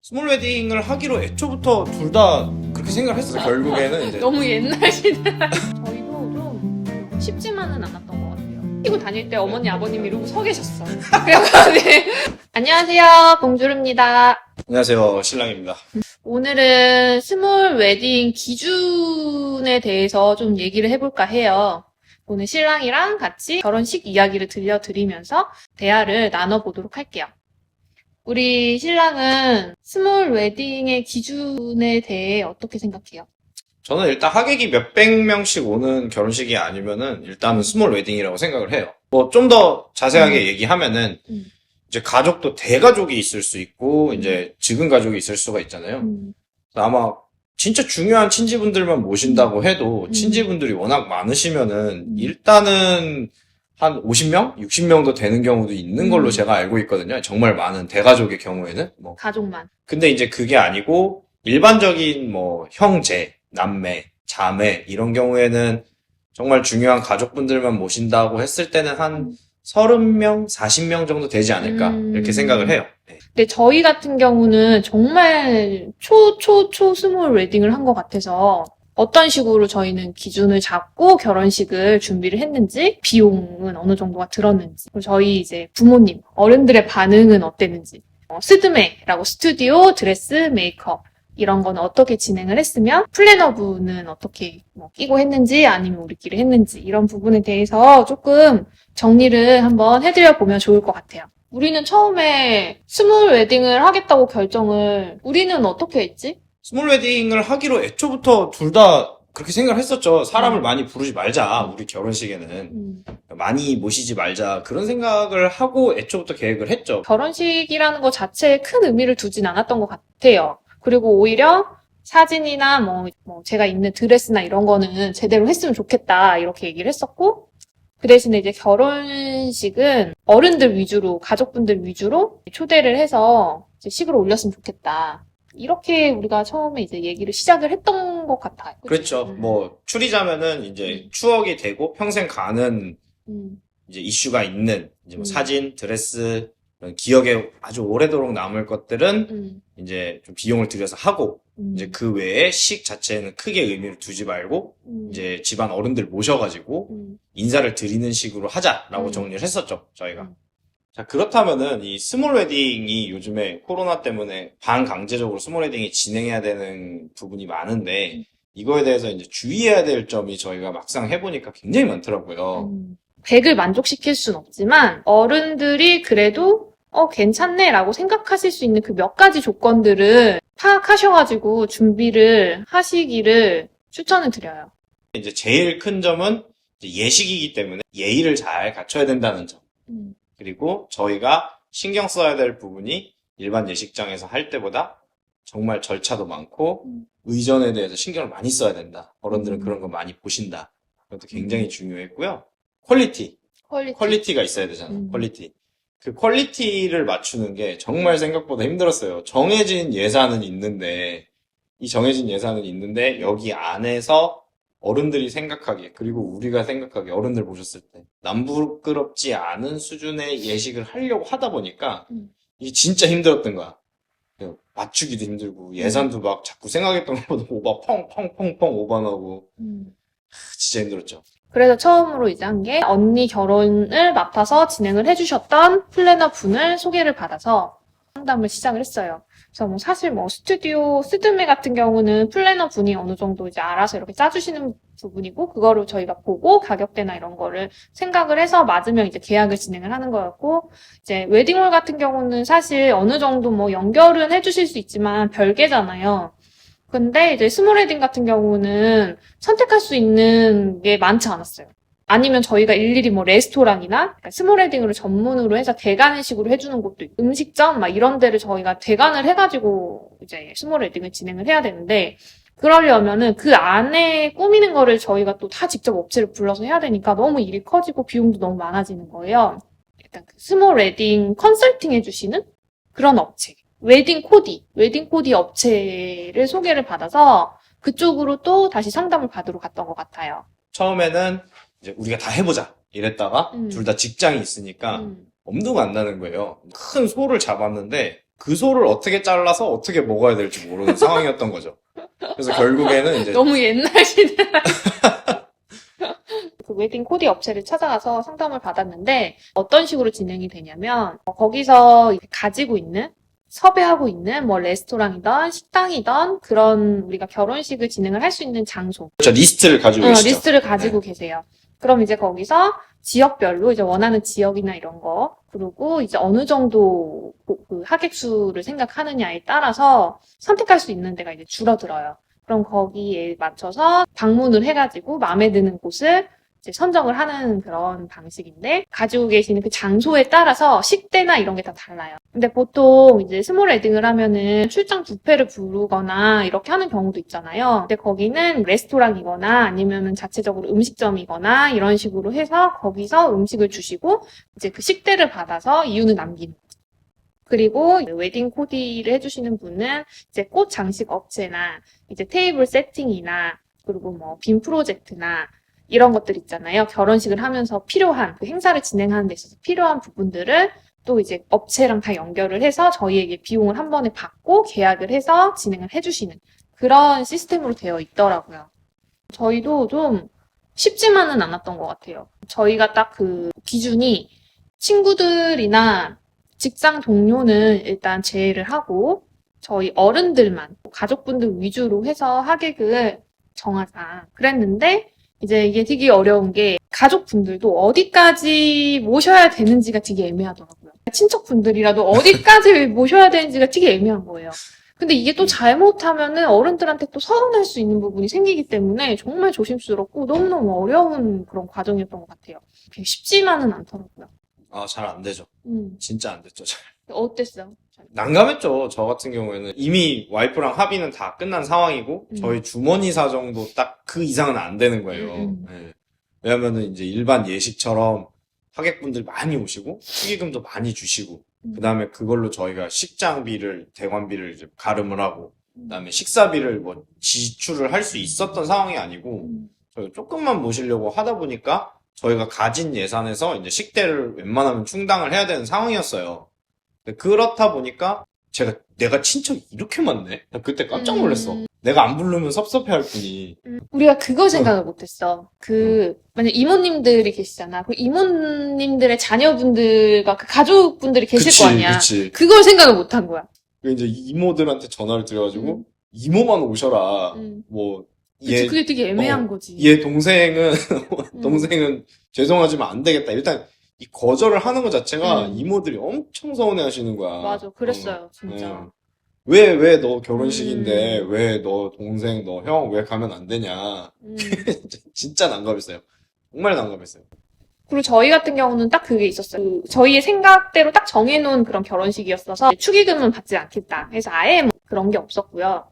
스몰 웨딩을 하기로 애초부터 둘 다 그렇게 생각을 했어요. 결국에는 이제 너무 옛날이다. 저희도 좀 쉽지만은 않았던 것 같아요. 뛰고 다닐 때 어머니 아버님이 이러고 서 계셨어. 그래가지고 안녕하세요, 봉주르입니다. 안녕하세요, 신랑입니다. 오늘은 스몰 웨딩 기준에 대해서 좀 얘기를 해볼까 해요. 오늘 신랑이랑 같이 결혼식 이야기를 들려드리면서 대화를 나눠보도록 할게요. 우리 신랑은 스몰 웨딩의 기준에 대해 어떻게 생각해요? 저는 일단 하객이 몇백 명씩 오는 결혼식이 아니면은 일단은 스몰 웨딩이라고 생각을 해요. 뭐 좀 더 자세하게 얘기하면은 이제 가족도 대가족이 있을 수 있고 이제 즉흥 가족이 있을 수가 있잖아요. 아마 진짜 중요한 친지분들만 모신다고 해도 친지분들이 워낙 많으시면은 일단은 한 50명? 60명도 되는 경우도 있는 걸로 제가 알고 있거든요. 정말 많은 대가족의 경우에는. 뭐. 가족만. 근데 이제 그게 아니고 일반적인 뭐 형제, 남매, 자매 이런 경우에는 정말 중요한 가족분들만 모신다고 했을 때는 한 30명, 40명 정도 되지 않을까 이렇게 생각을 해요. 네. 근데 저희 같은 경우는 정말 초 스몰 웨딩을 한 것 같아서 어떤 식으로 저희는 기준을 잡고 결혼식을 준비를 했는지, 비용은 어느 정도가 들었는지, 그리고 저희 이제 부모님, 어른들의 반응은 어땠는지, 스드메라고 스튜디오, 드레스, 메이크업 이런 거는 어떻게 진행을 했으면 플래너분은 어떻게 끼고 했는지 아니면 우리끼리 했는지 이런 부분에 대해서 조금 정리를 한번 해드려 보면 좋을 것 같아요. 우리는 처음에 스몰 웨딩을 하겠다고 결정을 우리는 어떻게 했지? 스몰 웨딩을 하기로 애초부터 둘 다 그렇게 생각을 했었죠. 사람을 많이 부르지 말자, 우리 결혼식에는. 많이 모시지 말자, 그런 생각을 하고 애초부터 계획을 했죠. 결혼식이라는 것 자체에 큰 의미를 두진 않았던 것 같아요. 그리고 오히려 사진이나 제가 입는 드레스나 이런 거는 제대로 했으면 좋겠다 이렇게 얘기를 했었고, 그 대신에 이제 결혼식은 어른들 위주로, 가족분들 위주로 초대를 해서 이제 식을 올렸으면 좋겠다. 이렇게 우리가 처음에 이제 얘기를 시작을 했던 것 같아요. 그렇죠. 뭐 추리자면은 이제 추억이 되고 평생 가는 이제 이슈가 있는 이제 뭐 사진, 드레스, 이런 기억에 아주 오래도록 남을 것들은 이제 좀 비용을 들여서 하고 이제 그 외에 식 자체는 크게 의미를 두지 말고 이제 집안 어른들 모셔가지고 인사를 드리는 식으로 하자라고 정리를 했었죠, 저희가. 자, 그렇다면은 이 스몰 웨딩이 요즘에 코로나 때문에 반강제적으로 스몰 웨딩이 진행해야 되는 부분이 많은데 이거에 대해서 이제 주의해야 될 점이 저희가 막상 해보니까 굉장히 많더라고요. 100을 만족시킬 순 없지만 어른들이 그래도 괜찮네 라고 생각하실 수 있는 그 몇 가지 조건들을 파악하셔가지고 준비를 하시기를 추천을 드려요. 이제 제일 큰 점은 이제 예식이기 때문에 예의를 잘 갖춰야 된다는 점. 그리고 저희가 신경 써야 될 부분이 일반 예식장에서 할 때보다 정말 절차도 많고 의전에 대해서 신경을 많이 써야 된다. 어른들은 그런 거 많이 보신다. 그것도 굉장히 중요했고요. 퀄리티가 있어야 되잖아요. 퀄리티. 그 퀄리티를 맞추는 게 정말 생각보다 힘들었어요. 정해진 예산은 있는데 이 정해진 예산은 있는데 여기 안에서 어른들이 생각하기에 그리고 우리가 생각하기에 어른들 보셨을 때 남부끄럽지 않은 수준의 예식을 하려고 하다 보니까 이게 진짜 힘들었던 거야. 맞추기도 힘들고 예산도 막 자꾸 생각했던 것보다 오바 펑펑펑펑 오버나고 진짜 힘들었죠. 그래서 처음으로 이제 한 게 언니 결혼을 맡아서 진행을 해주셨던 플래너 분을 소개를 받아서 상담을 시작을 했어요. 그래서 사실 스튜디오, 스드메 같은 경우는 플래너 분이 어느 정도 이제 알아서 이렇게 짜주시는 부분이고, 그거를 저희가 보고 가격대나 이런 거를 생각을 해서 맞으면 이제 계약을 진행을 하는 거였고, 이제 웨딩홀 같은 경우는 사실 어느 정도 연결은 해주실 수 있지만 별개잖아요. 근데 이제 스몰 웨딩 같은 경우는 선택할 수 있는 게 많지 않았어요. 아니면 저희가 일일이 레스토랑이나 스몰 웨딩으로 전문으로 해서 대관식으로 해주는 곳도 있고 음식점 이런 데를 저희가 대관을 해가지고 이제 스몰 웨딩을 진행을 해야 되는데 그러려면은 그 안에 꾸미는 거를 저희가 또 다 직접 업체를 불러서 해야 되니까 너무 일이 커지고 비용도 너무 많아지는 거예요. 일단 그 스몰 웨딩 컨설팅 해주시는 그런 업체. 웨딩 코디 업체를 소개를 받아서 그쪽으로 또 다시 상담을 받으러 갔던 것 같아요. 처음에는 이제 우리가 다 해보자 이랬다가 둘 다 직장이 있으니까 엄두가 안 나는 거예요. 큰 소를 잡았는데 그 소를 어떻게 잘라서 어떻게 먹어야 될지 모르는 상황이었던 거죠. 그래서 결국에는 이제 너무 옛날 시대. 그 웨딩 코디 업체를 찾아가서 상담을 받았는데 어떤 식으로 진행이 되냐면 거기서 가지고 있는 섭외하고 있는 뭐 레스토랑이든 식당이든 그런 우리가 결혼식을 진행을 할 수 있는 장소 그렇죠. 리스트를 가지고 계시죠. 리스트를 가지고 계세요. 그럼 이제 거기서 지역별로 이제 원하는 지역이나 이런 거 그리고 이제 어느 정도 그 하객 수를 생각하느냐에 따라서 선택할 수 있는 데가 이제 줄어들어요. 그럼 거기에 맞춰서 방문을 해가지고 마음에 드는 곳을 이제 선정을 하는 그런 방식인데 가지고 계시는 그 장소에 따라서 식대나 이런 게 다 달라요. 근데 보통 이제 스몰 웨딩을 하면은 출장 뷔페를 부르거나 이렇게 하는 경우도 있잖아요. 근데 거기는 레스토랑이거나 아니면은 자체적으로 음식점이거나 이런 식으로 해서 거기서 음식을 주시고 이제 그 식대를 받아서 이유는 남기는 거죠. 그리고 웨딩 코디를 해주시는 분은 이제 꽃 장식 업체나 이제 테이블 세팅이나 그리고 뭐 빔 프로젝트나 이런 것들 있잖아요. 결혼식을 하면서 필요한, 그 행사를 진행하는 데 있어서 필요한 부분들을 또 이제 업체랑 다 연결을 해서 저희에게 비용을 한 번에 받고 계약을 해서 진행을 해주시는 그런 시스템으로 되어 있더라고요. 저희도 좀 쉽지만은 않았던 것 같아요. 저희가 딱 그 기준이 친구들이나 직장 동료는 일단 제외를 하고 저희 어른들만, 가족분들 위주로 해서 하객을 정하자 그랬는데 이제 이게 되게 어려운 게 가족분들도 어디까지 모셔야 되는지가 되게 애매하더라고요. 친척분들이라도 어디까지 모셔야 되는지가 되게 애매한 거예요. 근데 이게 또 잘못하면은 어른들한테 또 서운할 수 있는 부분이 생기기 때문에 정말 조심스럽고 너무너무 어려운 그런 과정이었던 것 같아요. 되게 쉽지만은 않더라고요. 아, 잘 안 되죠. 진짜 안 됐죠. 잘. 어땠어? 난감했죠. 저 같은 경우에는 이미 와이프랑 합의는 다 끝난 상황이고 저희 주머니 사정도 딱 그 이상은 안 되는 거예요. 네. 왜냐면은 이제 일반 예식처럼 하객분들 많이 오시고 축의금도 많이 주시고 그다음에 그걸로 저희가 식장비를 대관비를 이제 가름을 하고 그다음에 식사비를 뭐 지출을 할 수 있었던 상황이 아니고 저희 조금만 모시려고 하다 보니까 저희가 가진 예산에서 이제 식대를 웬만하면 충당을 해야 되는 상황이었어요. 그렇다 보니까 내가 친척이 이렇게 많네? 나 그때 깜짝 놀랐어. 내가 안 부르면 섭섭해할 뿐이. 우리가 그걸 생각을 못했어. 만약 이모님들이 계시잖아. 그 이모님들의 자녀분들과 그 가족분들이 계실 그치, 거 아니야. 그치. 그걸 생각을 못한 거야. 이제 이모들한테 전화를 드려가지고 이모만 오셔라. 뭐 그치, 그게 되게 애매한 거지. 얘 동생은 죄송하지만 안 되겠다. 일단 이 거절을 하는 것 자체가 이모들이 엄청 서운해하시는 거야. 맞아, 그랬어요, 진짜. 네. 왜 너 결혼식인데 왜 너 동생, 너 형 왜 가면 안 되냐. 진짜 난감했어요. 정말 난감했어요. 그리고 저희 같은 경우는 딱 그게 있었어요. 저희의 생각대로 딱 정해놓은 그런 결혼식이었어서 축의금은 받지 않겠다. 그래서 아예 뭐 그런 게 없었고요.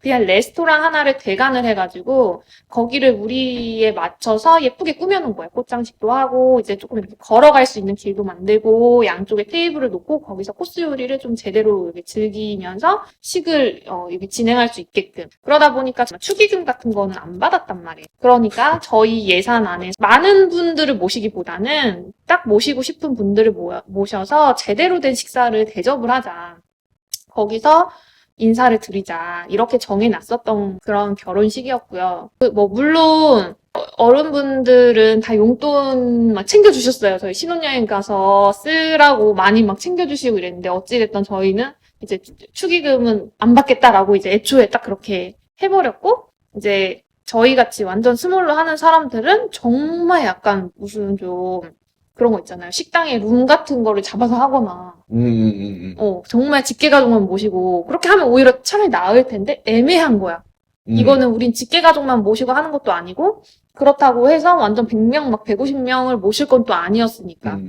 그냥 레스토랑 하나를 대관을 해가지고 거기를 우리에 맞춰서 예쁘게 꾸며놓은 거예요. 꽃장식도 하고 이제 조금 이렇게 걸어갈 수 있는 길도 만들고 양쪽에 테이블을 놓고 거기서 코스 요리를 좀 제대로 이렇게 즐기면서 식을 이렇게 진행할 수 있게끔 그러다 보니까 축의금 같은 거는 안 받았단 말이에요. 그러니까 저희 예산 안에 많은 분들을 모시기보다는 딱 모시고 싶은 분들을 모셔서 제대로 된 식사를 대접을 하자. 거기서 인사를 드리자 이렇게 정해놨었던 그런 결혼식이었고요. 물론 어른분들은 다 용돈 막 챙겨주셨어요. 저희 신혼여행 가서 쓰라고 많이 막 챙겨주시고 이랬는데 어찌됐든 저희는 이제 축의금은 안 받겠다라고 이제 애초에 딱 그렇게 해버렸고 이제 저희 같이 완전 스몰로 하는 사람들은 정말 약간 무슨 좀 그런 거 있잖아요. 식당에 룸 같은 거를 잡아서 하거나 정말 직계가족만 모시고 그렇게 하면 오히려 차라리 나을 텐데 애매한 거야. 이거는 우린 직계가족만 모시고 하는 것도 아니고 그렇다고 해서 완전 100명 막 150명을 모실 건 또 아니었으니까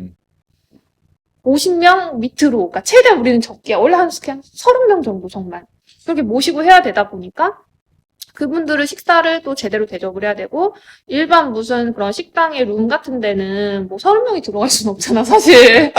50명 밑으로 그러니까 최대한 우리는 적게 원래 한 30명 정도 정말 그렇게 모시고 해야 되다 보니까 그분들은 식사를 또 제대로 대접을 해야 되고 일반 무슨 그런 식당의 룸 같은 데는 뭐 30명이 들어갈 수는 없잖아 사실.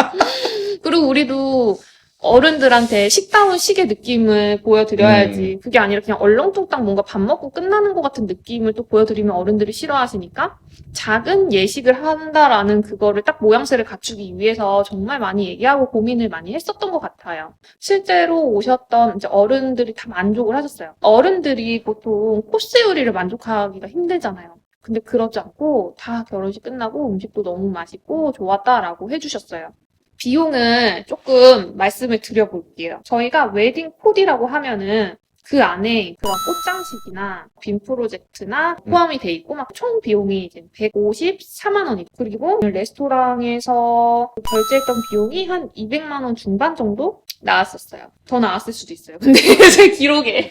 그리고 우리도 어른들한테 식다운 식의 느낌을 보여드려야지. 그게 아니라 그냥 얼렁뚱땅 뭔가 밥 먹고 끝나는 것 같은 느낌을 또 보여드리면 어른들이 싫어하시니까 작은 예식을 한다라는 그거를 딱 모양새를 갖추기 위해서 정말 많이 얘기하고 고민을 많이 했었던 것 같아요. 실제로 오셨던 이제 어른들이 다 만족을 하셨어요. 어른들이 보통 코스 요리를 만족하기가 힘들잖아요. 근데 그러지 않고 다 결혼식 끝나고 음식도 너무 맛있고 좋았다라고 해주셨어요. 비용을 조금 말씀을 드려볼게요. 저희가 웨딩 코디라고 하면은 그 안에 그런 꽃장식이나 빔 프로젝트나 포함이 돼 있고 막 총 비용이 이제 154만 원이 그리고 레스토랑에서 결제했던 비용이 한 200만 원 중반 정도 나왔었어요. 더 나왔을 수도 있어요. 근데 제 기록에.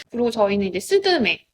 그리고 저희는 이제 스드메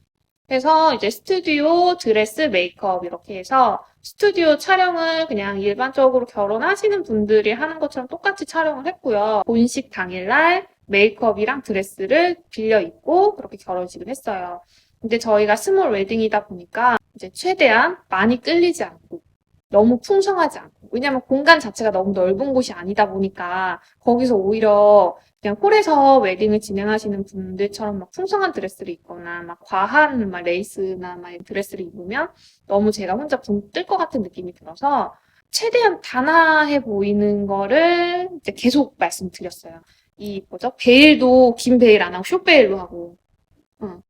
해서 이제 스튜디오, 드레스, 메이크업 이렇게 해서 스튜디오 촬영을 그냥 일반적으로 결혼하시는 분들이 하는 것처럼 똑같이 촬영을 했고요. 본식 당일날 메이크업이랑 드레스를 빌려 입고 그렇게 결혼식을 했어요. 근데 저희가 스몰 웨딩이다 보니까 이제 최대한 많이 끌리지 않고 너무 풍성하지 않고 왜냐면 공간 자체가 너무 넓은 곳이 아니다 보니까 거기서 오히려 그냥 홀에서 웨딩을 진행하시는 분들처럼 막 풍성한 드레스를 입거나 막 과한 막 레이스나 막 드레스를 입으면 너무 제가 혼자 붕 뜰 것 같은 느낌이 들어서 최대한 단아해 보이는 거를 이제 계속 말씀드렸어요. 이 뭐죠? 베일도 긴 베일 안 하고 숏베일로 하고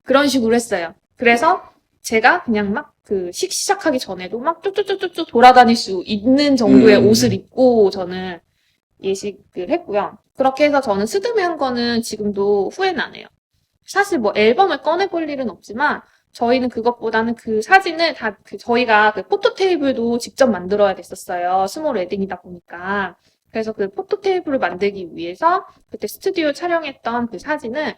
그런 식으로 했어요. 그래서 제가 그냥 막 그 시작하기 전에도 막 쭈쭈쭈쭈 돌아다닐 수 있는 정도의 옷을 입고 저는 예식을 했고요. 그렇게 해서 저는 스드메 한 거는 지금도 후회는 안 해요. 사실 뭐 앨범을 꺼내볼 일은 없지만 저희는 그것보다는 그 사진을 다 저희가 그 포토 테이블도 직접 만들어야 됐었어요. 스몰 웨딩이다 보니까. 그래서 그 포토 테이블을 만들기 위해서 그때 스튜디오 촬영했던 그 사진을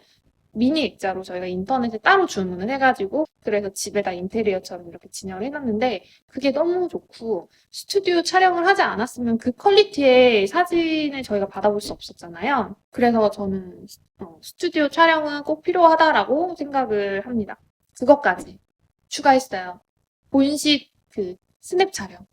미니 액자로 저희가 인터넷에 따로 주문을 해가지고 그래서 집에다 인테리어처럼 이렇게 진열을 해놨는데 그게 너무 좋고 스튜디오 촬영을 하지 않았으면 그 퀄리티의 사진을 저희가 받아볼 수 없었잖아요. 그래서 저는 스튜디오 촬영은 꼭 필요하다라고 생각을 합니다. 그것까지 추가했어요. 본식 그 스냅 촬영.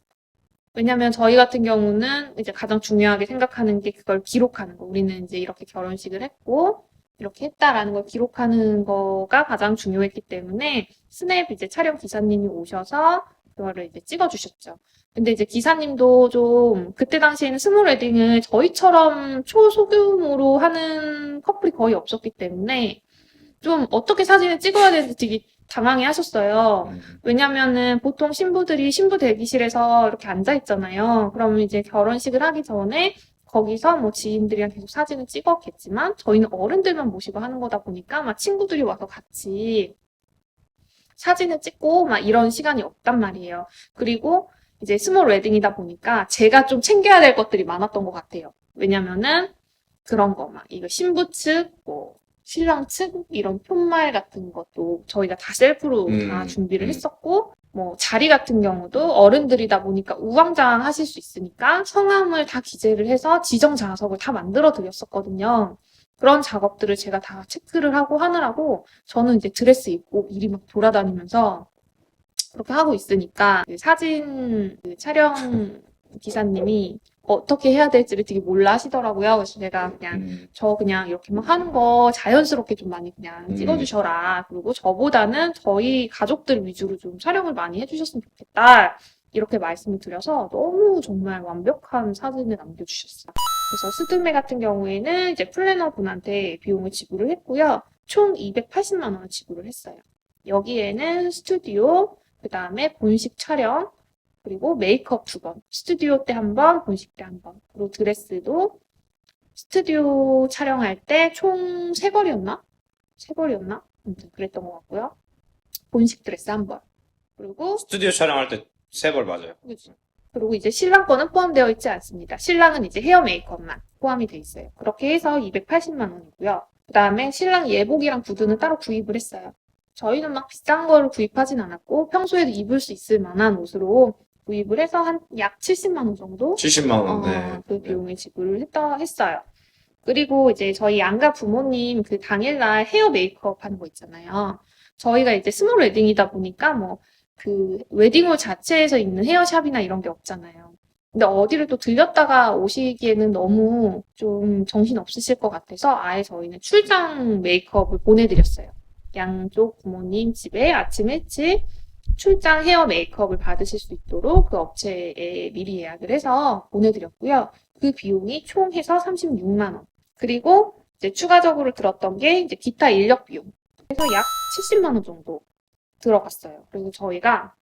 왜냐면 저희 같은 경우는 이제 가장 중요하게 생각하는 게 그걸 기록하는 거. 우리는 이제 이렇게 결혼식을 했고 이렇게 했다라는 걸 기록하는 거가 가장 중요했기 때문에 스냅 이제 촬영 기사님이 오셔서 그거를 이제 찍어주셨죠. 근데 이제 기사님도 좀 그때 당시에는 스몰 웨딩을 저희처럼 초소규모로 하는 커플이 거의 없었기 때문에 좀 어떻게 사진을 찍어야 되는지 되게 당황해 하셨어요. 왜냐면은 보통 신부들이 신부 대기실에서 이렇게 앉아 있잖아요. 그러면 이제 결혼식을 하기 전에 거기서 뭐 지인들이랑 계속 사진을 찍었겠지만 저희는 어른들만 모시고 하는 거다 보니까 막 친구들이 와서 같이 사진을 찍고 막 이런 시간이 없단 말이에요. 그리고 이제 스몰 웨딩이다 보니까 제가 좀 챙겨야 될 것들이 많았던 것 같아요. 왜냐면은 그런 거 막 이거 신부 측, 뭐 신랑 측 이런 푯말 같은 것도 저희가 다 셀프로 다 준비를 했었고 뭐 자리 같은 경우도 어른들이다 보니까 우왕좌왕 하실 수 있으니까 성함을 다 기재를 해서 지정 좌석을 다 만들어 드렸었거든요. 그런 작업들을 제가 다 체크를 하고 하느라고 저는 이제 드레스 입고 미리 막 돌아다니면서 그렇게 하고 있으니까 그 사진 그 촬영 기사님이 어떻게 해야 될지를 되게 몰라 하시더라고요. 그래서 제가 그냥 저 그냥 이렇게만 하는 거 자연스럽게 좀 많이 그냥 찍어주셔라. 그리고 저보다는 저희 가족들 위주로 좀 촬영을 많이 해주셨으면 좋겠다. 이렇게 말씀을 드려서 너무 정말 완벽한 사진을 남겨주셨어요. 그래서 스드메 같은 경우에는 이제 플래너 분한테 비용을 지불을 했고요. 총 280만 원을 지불을 했어요. 여기에는 스튜디오, 그 다음에 본식 촬영, 그리고 메이크업 2번. 스튜디오 때 1번, 본식 때 1번. 그리고 드레스도 스튜디오 촬영할 때 총 3벌이었나? 3벌이었나? 아무튼 그랬던 것 같고요. 본식 드레스 1벌. 그리고 스튜디오 촬영할 때 3벌 맞아요. 그치. 그리고 이제 신랑 거는 포함되어 있지 않습니다. 신랑은 이제 헤어 메이크업만 포함이 돼 있어요. 그렇게 해서 280만 원이고요. 그 다음에 신랑 예복이랑 구두는 따로 구입을 했어요. 저희는 막 비싼 거를 구입하진 않았고 평소에도 입을 수 있을 만한 옷으로 구입을 해서 한 약 70만 원 정도 70만 원. 네. 그 비용을 지불을 했어요. 그리고 이제 저희 양가 부모님 그 당일날 헤어 메이크업 하는 거 있잖아요. 저희가 이제 스몰 웨딩이다 보니까 뭐 그 웨딩홀 자체에서 있는 헤어샵이나 이런 게 없잖아요. 근데 어디를 또 들렸다가 오시기에는 너무 좀 정신 없으실 것 같아서 아예 저희는 출장 메이크업을 보내드렸어요. 양쪽 부모님 집에 아침 일찍 출장 헤어 메이크업을 받으실 수 있도록 그 업체에 미리 예약을 해서 보내드렸고요. 그 비용이 총 해서 36만 원. 그리고 이제 추가적으로 들었던 게 이제 기타 인력 비용. 그래서 약 70만 원 정도 들어갔어요. 그리고 저희가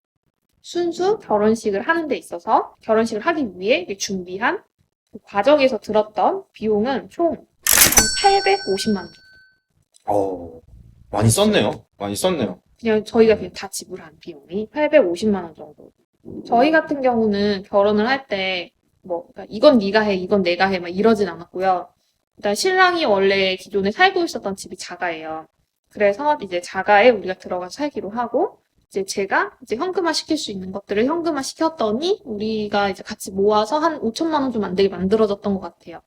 순수 결혼식을 하는 데 있어서 결혼식을 하기 위해 준비한 그 과정에서 들었던 비용은 총 한 850만 원. 많이 썼네요. 많이 썼네요. 그냥 저희가 그냥 다 지불한 비용이 850만 원 정도. 저희 같은 경우는 결혼을 할 때 뭐 이건 네가 해, 이건 내가 해 막 이러진 않았고요. 일단 신랑이 원래 기존에 살고 있었던 집이 자가예요. 그래서 이제 자가에 우리가 들어가서 살기로 하고 이제 제가 이제 현금화 시킬 수 있는 것들을 현금화 시켰더니 우리가 이제 같이 모아서 한 5천만 원 좀 안 되게 만들어졌던 것 같아요.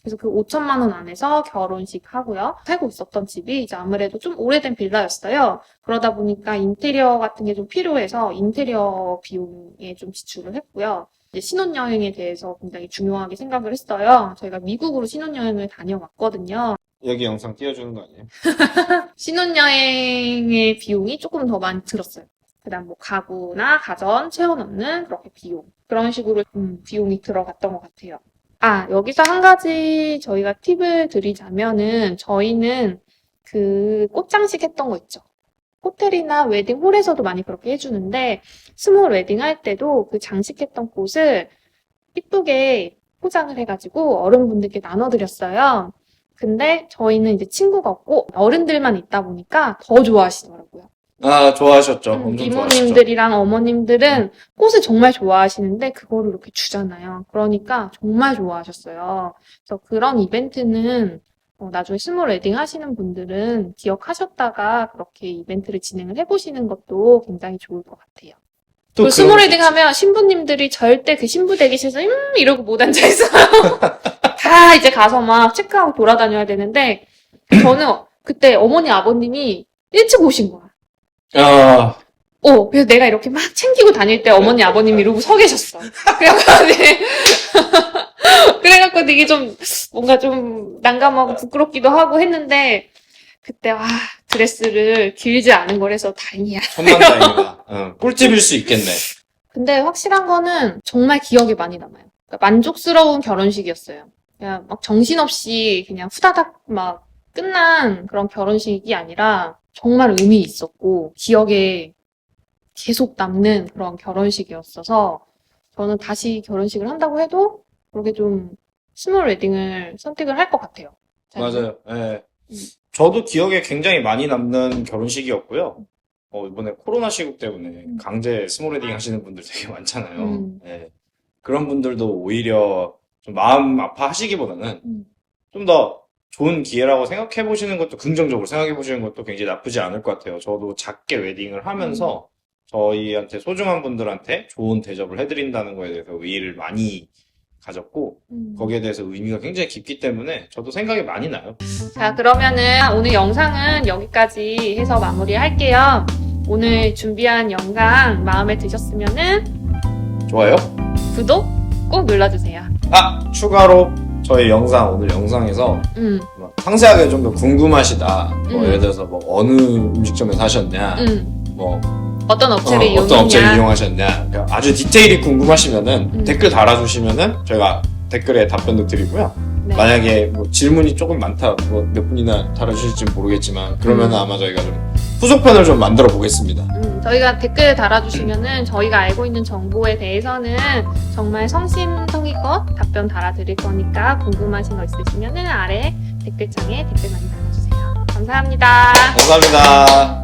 그래서 그 5천만 원 안에서 결혼식 하고요. 살고 있었던 집이 이제 아무래도 좀 오래된 빌라였어요. 그러다 보니까 인테리어 같은 게 좀 필요해서 인테리어 비용에 좀 지출을 했고요. 이제 신혼여행에 대해서 굉장히 중요하게 생각을 했어요. 저희가 미국으로 신혼여행을 다녀왔거든요. 여기 영상 띄워주는 거 아니에요? 신혼여행의 비용이 조금 더 많이 들었어요. 그다음 뭐 가구나 가전 채워넣는 그렇게 비용. 그런 식으로 비용이 들어갔던 것 같아요. 여기서 한 가지 저희가 팁을 드리자면은 저희는 그 꽃장식 했던 거 있죠. 호텔이나 웨딩홀에서도 많이 그렇게 해주는데 스몰 웨딩 할 때도 그 장식했던 꽃을 이쁘게 포장을 해가지고 어른분들께 나눠드렸어요. 근데 저희는 이제 친구가 없고 어른들만 있다 보니까 더 좋아하시더라고요. 좋아하셨죠. 엄청 좋아하셨죠. 이모님들이랑 어머님들은 꽃을 정말 좋아하시는데 그거를 이렇게 주잖아요. 그러니까 정말 좋아하셨어요. 그래서 그런 이벤트는 나중에 스몰 웨딩 하시는 분들은 기억하셨다가 그렇게 이벤트를 진행을 해보시는 것도 굉장히 좋을 것 같아요. 또 스몰 웨딩 하면 신부님들이 절대 그 신부 대기실에서 이러고 못 앉아있어요. 다 이제 가서 막 체크하고 돌아다녀야 되는데 저는 그때 어머니 아버님이 일찍 오신 거야. 그래서 내가 이렇게 막 챙기고 다닐 때 어머니 아버님이 이러고 서 계셨어. 그래갖고 되게 좀 뭔가 좀 난감하고 부끄럽기도 하고 했는데 그때 드레스를 길지 않은 거라서 다행이야. 천만다행이다. 꿀팁일 수 있겠네. 근데 확실한 거는 정말 기억에 많이 남아요. 그러니까 만족스러운 결혼식이었어요. 그냥 막 정신없이 그냥 후다닥 막 끝난 그런 결혼식이 아니라 정말 의미 있었고 기억에 계속 남는 그런 결혼식이었어서 저는 다시 결혼식을 한다고 해도 그렇게 좀 스몰 웨딩을 선택을 할 것 같아요. 맞아요. 네. 저도 기억에 굉장히 많이 남는 결혼식이었고요. 이번에 코로나 시국 때문에 강제 스몰 웨딩 하시는 분들 되게 많잖아요. 네. 그런 분들도 오히려 좀 마음 아파하시기보다는 좀 더 좋은 기회라고 생각해 보시는 것도 긍정적으로 생각해 보시는 것도 굉장히 나쁘지 않을 것 같아요. 저도 작게 웨딩을 하면서 저희한테 소중한 분들한테 좋은 대접을 해드린다는 거에 대해서 의의를 많이 가졌고 거기에 대해서 의미가 굉장히 깊기 때문에 저도 생각이 많이 나요. 자, 그러면은 오늘 영상은 여기까지 해서 마무리할게요. 오늘 준비한 영상 마음에 드셨으면은 좋아요? 구독 꼭 눌러주세요. 추가로 저희 오늘 영상에서 상세하게 좀 더 궁금하시다. 예를 들어서 어느 음식점에서 하셨냐, 어떤 업체를 어떤 업체를 이용하셨냐, 아주 디테일이 궁금하시면은 댓글 달아주시면은 저희가 댓글에 답변도 드리고요. 네. 만약에 질문이 조금 많다, 몇 분이나 달아주실지 모르겠지만 그러면은 아마 저희가 좀 후속편을 좀 만들어 보겠습니다. 저희가 댓글 달아주시면은 저희가 알고 있는 정보에 대해서는 정말 성심성의껏 답변 달아드릴 거니까 궁금하신 거 있으시면은 아래 댓글창에 댓글 많이 달아주세요. 감사합니다. 감사합니다.